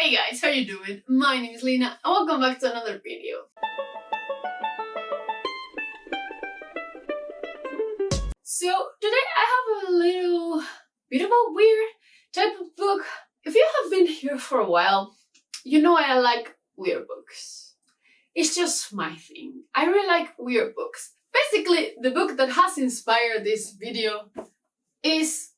Hey guys, how you doing? My name is Lena and welcome back to another video. So today I have a little bit of a weird type of book. If you have been here for a while, you know I like weird books. It's just my thing. I really like weird books. Basically, the book that has inspired this video is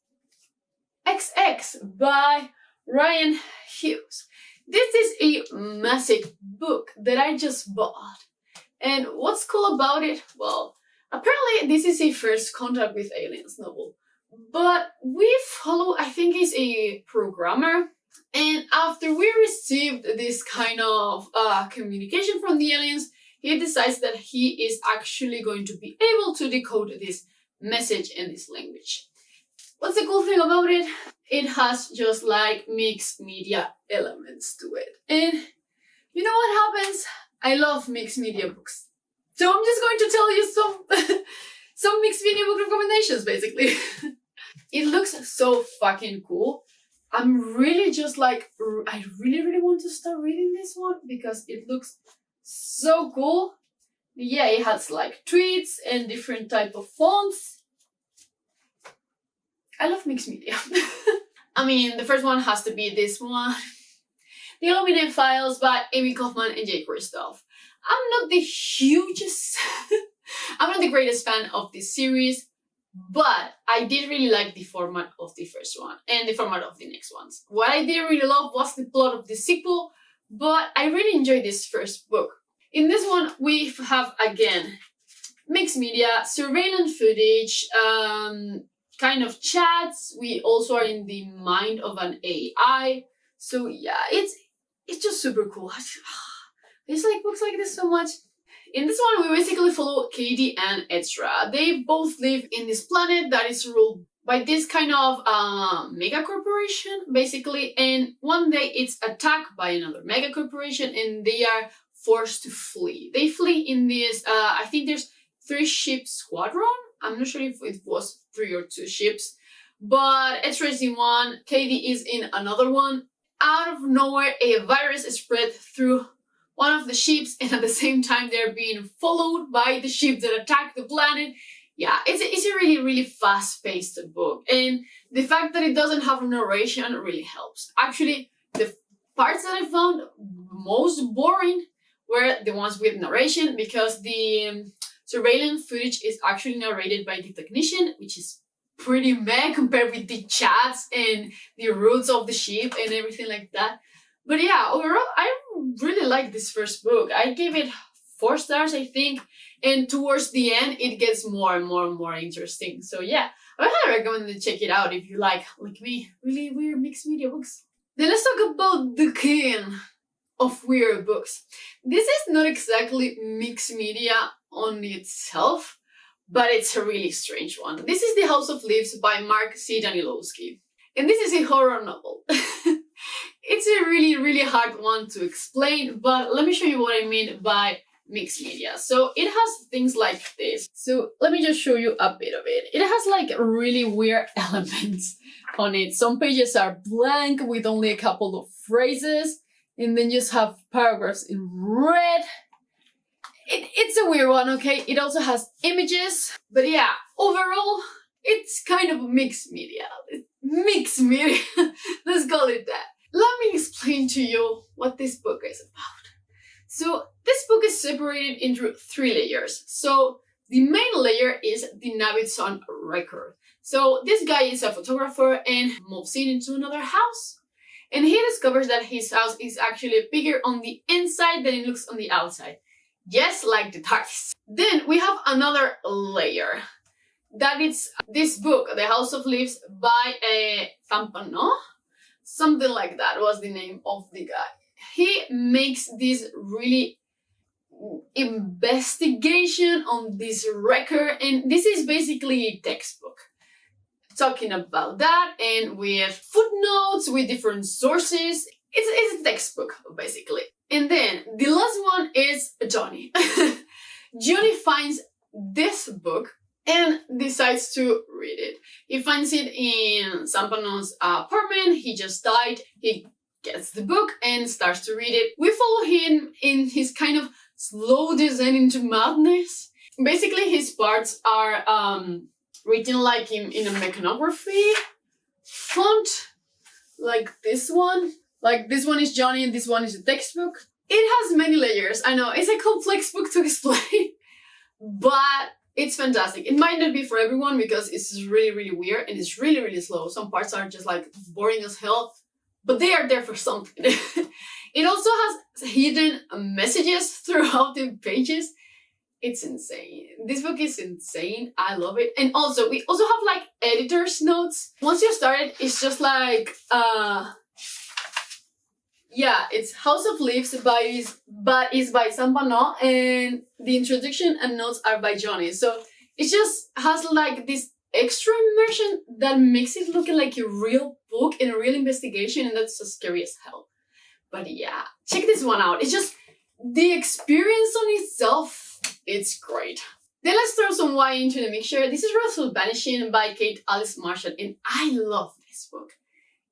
XX by Ryan Hughes. This is a massive book that I just bought. And what's cool about it? Well, apparently this is a first contact with aliens novel. But we follow, I think he's a programmer. And after we received this kind of communication from the aliens, he decides that he is actually going to be able to decode this message in this language. What's the cool thing about it? It has just like mixed media elements to it. And you know what happens? I love mixed media books. So I'm just going to tell you some mixed media book recommendations basically. It looks so fucking cool. I'm really just like, I really want to start reading this one because it looks so cool. Yeah, it has like tweets and different type of fonts. I love mixed media. I mean, the first one has to be this one. The Illuminae Files by Amy Kaufman and Jay Kristoff. I'm not the hugest, I'm not the greatest fan of this series, but I did really like the format of the first one and the format of the next ones. What I didn't really love was the plot of the sequel, but I really enjoyed this first book. In this one, we have, again, mixed media, surveillance footage, kind of chats. We also are in the mind of an AI. So yeah, it's just super cool. I just like books like this so much. In this one, we basically follow Katie and Ezra. They both live in this planet that is ruled by this kind of mega corporation, basically. And one day it's attacked by another mega corporation and they are forced to flee. They flee in this, I think there's 3-ship squadron. I'm not sure if it was 3 or 2 ships, but Ezra is in one, Katie is in another one. Out of nowhere, a virus is spread through one of the ships, and at the same time, they're being followed by the ship that attacked the planet. Yeah, it's a really fast-paced book, and the fact that it doesn't have narration really helps. Actually, the parts that I found most boring were the ones with narration, because the surveillance footage is actually narrated by the technician, which is pretty meh compared with the chats and the routes of the ship and everything like that. But yeah, overall, I really like this first book. I gave it 4 stars, I think. And towards the end, it gets more and more interesting. So yeah, I highly recommend to check it out if you like me, really weird mixed media books. Then let's talk about the king of weird books. This is not exactly mixed media on itself, but it's a really strange one. This is The House of Leaves by Mark C. Danilowski. And this is a horror novel. It's a really hard one to explain, but let me show you what I mean by mixed media. So it has things like this. So let me just show you a bit of it. It has like really weird elements on it. Some pages are blank with only a couple of phrases, and then just have paragraphs in red. It's a weird one, okay? It also has images, but yeah, overall, it's kind of mixed media. Mixed media, let's call it that. Let me explain to you what this book is about. So this book is separated into 3 layers. So the main layer is the Navidson record. So this guy is a photographer and moves into another house. And he discovers that his house is actually bigger on the inside than it looks on the outside. Yes, like the TARDIS. Then we have another layer. That is this book, The House of Leaves by Tampano. Something like that was the name of the guy. He makes this really investigation on this record, and this is basically a textbook talking about that, and with footnotes, with different sources. It's a textbook, basically. And then the last one is Johnny. Johnny finds this book and decides to read it. He finds it in Sampano's apartment. He just died. He gets the book and starts to read it. We follow him in his kind of slow descent into madness. Basically, his parts are written like in a mechanography font, like this one. Like this one is Johnny and this one is the textbook. It has many layers. I know, it's a complex book to explain, but it's fantastic. It might not be for everyone because it's really, really weird and it's really, really slow. Some parts are just like boring as hell, but they are there for something. It also has hidden messages throughout the pages. It's insane. This book is insane. I love it. And also, we also have like editor's notes. Once you start it, it's just like, yeah, it's House of Leaves but is by Sam Bano, and the introduction and notes are by Johnny. So it just has like this extra immersion that makes it look like a real book and a real investigation, and that's so scary as hell. But yeah, check this one out. It's just the experience on itself, it's great. Then let's throw some YA into the mixture. This is Russell Vanishing by Kate Alice Marshall, and I love this book.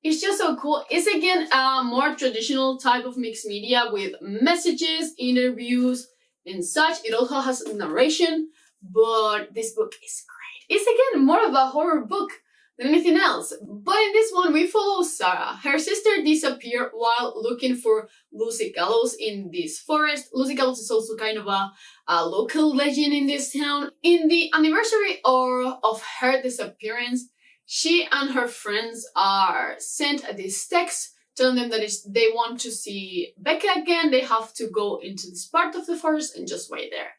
It's just so cool. It's again a more traditional type of mixed media with messages, interviews, and such. It also has narration, but this book is great. It's again more of a horror book than anything else. But in this one, we follow Sarah. Her sister disappeared while looking for Lucy Gallows in this forest. Lucy Gallows is also kind of a local legend in this town. In the anniversary of her disappearance, she and her friends are sent this text telling them that if they want to see Becca again, they have to go into this part of the forest and just wait there.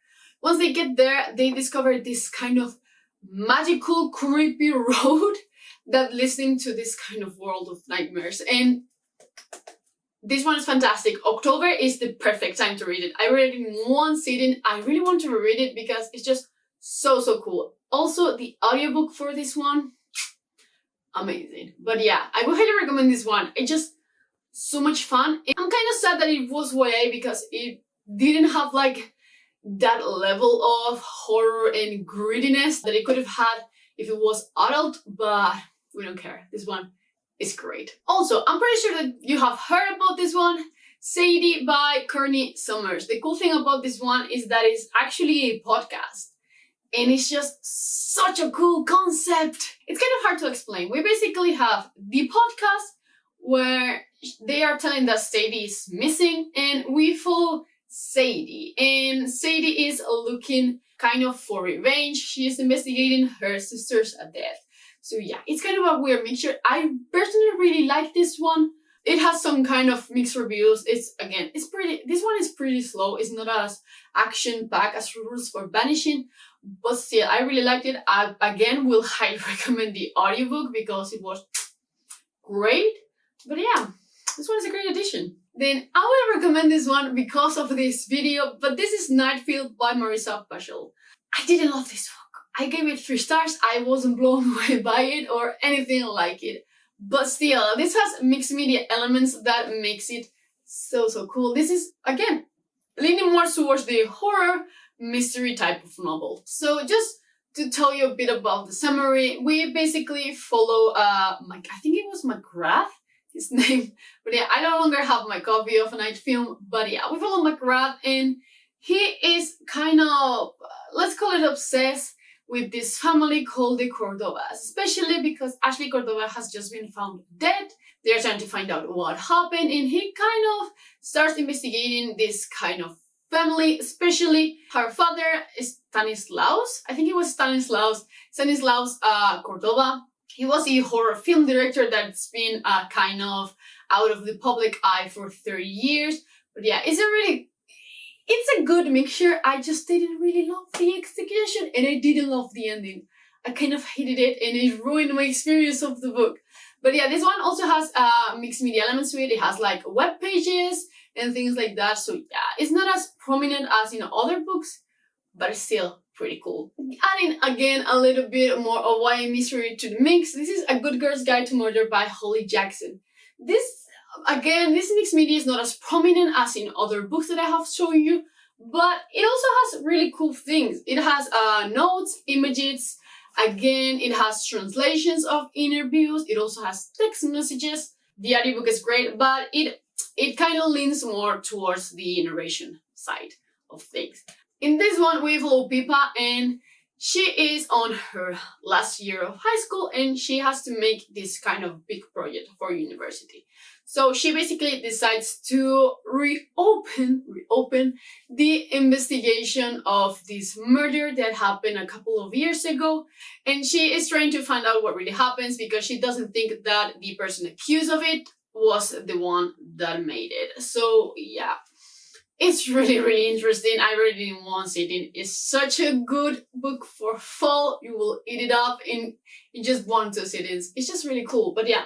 Once they get there, they discover this kind of magical, creepy road that leads them to this kind of world of nightmares. And this one is fantastic. October is the perfect time to read it. I read it in one sitting. I really want to reread it because it's just so, so cool. Also, the audiobook for this one, amazing. But yeah, I would highly recommend this one. It's just so much fun. And I'm kind of sad that it was YA because it didn't have like that level of horror and grittiness that it could have had if it was adult, but we don't care. This one is great. Also, I'm pretty sure that you have heard about this one, Sadie by Courtney Summers. The cool thing about this one is that it's actually a podcast. And it's just such a cool concept. It's kind of hard to explain. We basically have the podcast where they are telling that Sadie is missing, and we follow Sadie. And Sadie is looking kind of for revenge. She is investigating her sister's death. So yeah, it's kind of a weird mixture. I personally really like this one. It has some kind of mixed reviews. This one is pretty slow. It's not as action-packed as Rules for Vanishing, but still, I really liked it. I, again, will highly recommend the audiobook because it was great. But yeah, this one is a great addition. Then I will recommend this one because of this video, but this is Nightfield by Marissa Paschal. I didn't love this book. I gave it 3 stars. I wasn't blown away by it or anything like it. But still, this has mixed media elements that makes it so, so cool. This is, again, leaning more towards the horror mystery type of novel. So just to tell you a bit about the summary, we basically follow, I think it was McGrath, his name. But yeah, I no longer have my copy of a night film. But yeah, we follow McGrath, and he is kind of, let's call it obsessed with this family called the Cordovas, especially because Ashley Cordova has just been found dead. They're trying to find out what happened, and he kind of starts investigating this kind of family, especially her father is Stanislaus. I think it was Stanislaus Cordova. He was a horror film director that's been kind of out of the public eye for 30 years. But yeah, it's a good mixture. I just didn't really love the execution, and I didn't love the ending. I kind of hated it, and it ruined my experience of the book. But yeah, this one also has mixed media elements to it. It has like web pages and things like that. So yeah, it's not as prominent as in other books, but it's still pretty cool. Adding again a little bit more of YA mystery to the mix. This is A Good Girl's Guide to Murder by Holly Jackson. This mixed media is not as prominent as in other books that I have shown you, but it also has really cool things. It has notes, images, again, it has translations of interviews, it also has text messages, The audiobook is great, but it kind of leans more towards the narration side of things. In this one, we follow Pippa, and she is on her last year of high school, and she has to make this kind of big project for university. So she basically decides to reopen the investigation of this murder that happened a couple of years ago. And she is trying to find out what really happens, because she doesn't think that the person accused of it was the one that made it. So yeah, it's really, really interesting. I read it in one sitting. It's such a good book for fall. You will eat it up in just 1-2 sittings. It's just really cool. But yeah,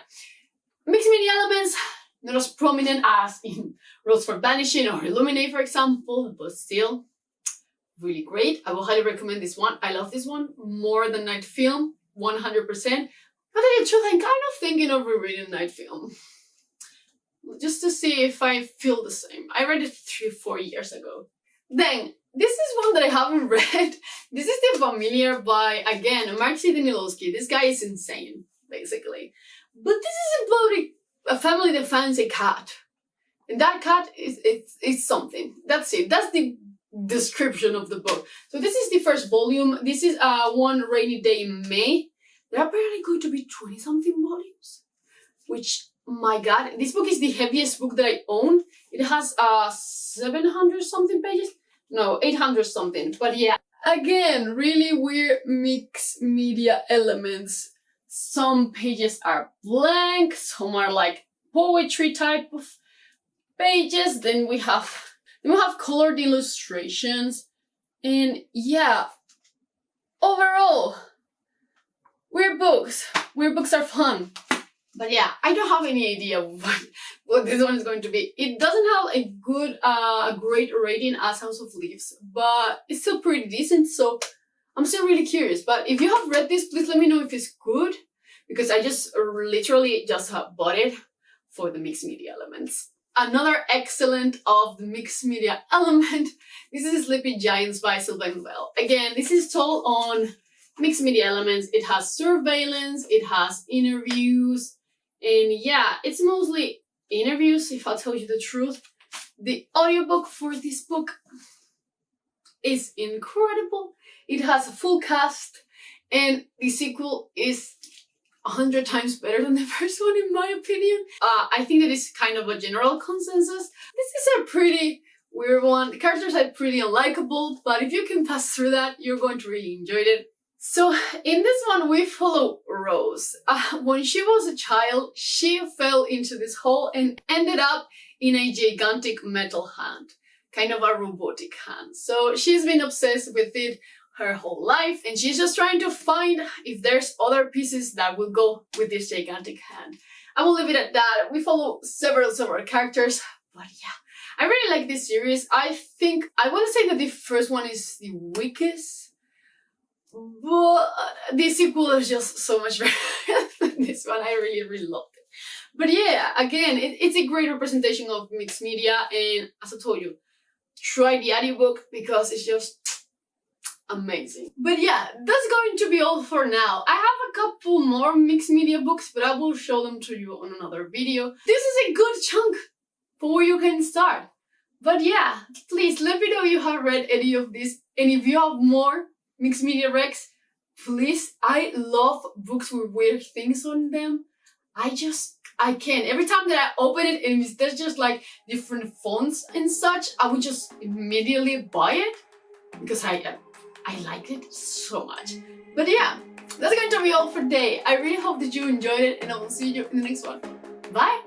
mixed media elements, not as prominent as in Rules for Vanishing or Illuminae, for example, but still really great. I will highly recommend this one. I love this one more than Night Film, 100%. But to tell you the truth, I'm kind of thinking of rereading Night Film, just to see if I feel the same. I read it 3-4 years ago. Then, this is one that I haven't read. This is The Familiar by, again, Mark Sidney-Milowski. This guy is insane, basically. But this is about a family that finds a cat. And that cat is something. That's it. That's the description of the book. So this is the first volume. This is One Rainy Day in May. There are apparently going to be 20-something volumes, which, my god, this book is the heaviest book that I own. It has 700-something pages. No, 800-something. But yeah, again, really weird mixed media elements. Some pages are blank, some are like poetry type of pages. Then we have colored illustrations. And yeah, overall, weird books. Weird books are fun. But yeah, I don't have any idea what this one is going to be. It doesn't have a good, great rating as House of Leaves, but it's still pretty decent, so I'm still really curious. But if you have read this, please let me know if it's good, because I just literally just bought it for the mixed media elements. Another excellent of the mixed media element, this is Sleepy Giants by Sylvain Bell. Again, this is told on mixed media elements. It has surveillance, it has interviews, and yeah, it's mostly interviews, if I'll tell you the truth. The audiobook for this book is incredible. It has a full cast, and the sequel is 100 times better than the first one, in my opinion. I think that is kind of a general consensus. This is a pretty weird one. The characters are pretty unlikable, but if you can pass through that, you're going to really enjoy it. So in this one, we follow Rose. When she was a child, she fell into this hole and ended up in a gigantic metal hand, kind of a robotic hand. So she's been obsessed with it her whole life, and she's just trying to find if there's other pieces that will go with this gigantic hand. I will leave it at that. We follow several characters, but yeah, I really like this series. I want to say that the first one is the weakest, but the sequel is just so much better than this one. I really loved it. But yeah, again, it's a great representation of mixed media, and as I told you, try the audiobook because it's just amazing. But yeah, that's going to be all for now. I have a couple more mixed media books, but I will show them to you on another video. This is a good chunk for where you can start. But yeah, please let me know if you have read any of these, and if you have more mixed media recs, please. I love books with weird things on them. I can't. Every time that I open it and there's just like different fonts and such, I would just immediately buy it because I like it so much. But yeah, that's going to be all for today. I really hope that you enjoyed it, and I will see you in the next one. Bye!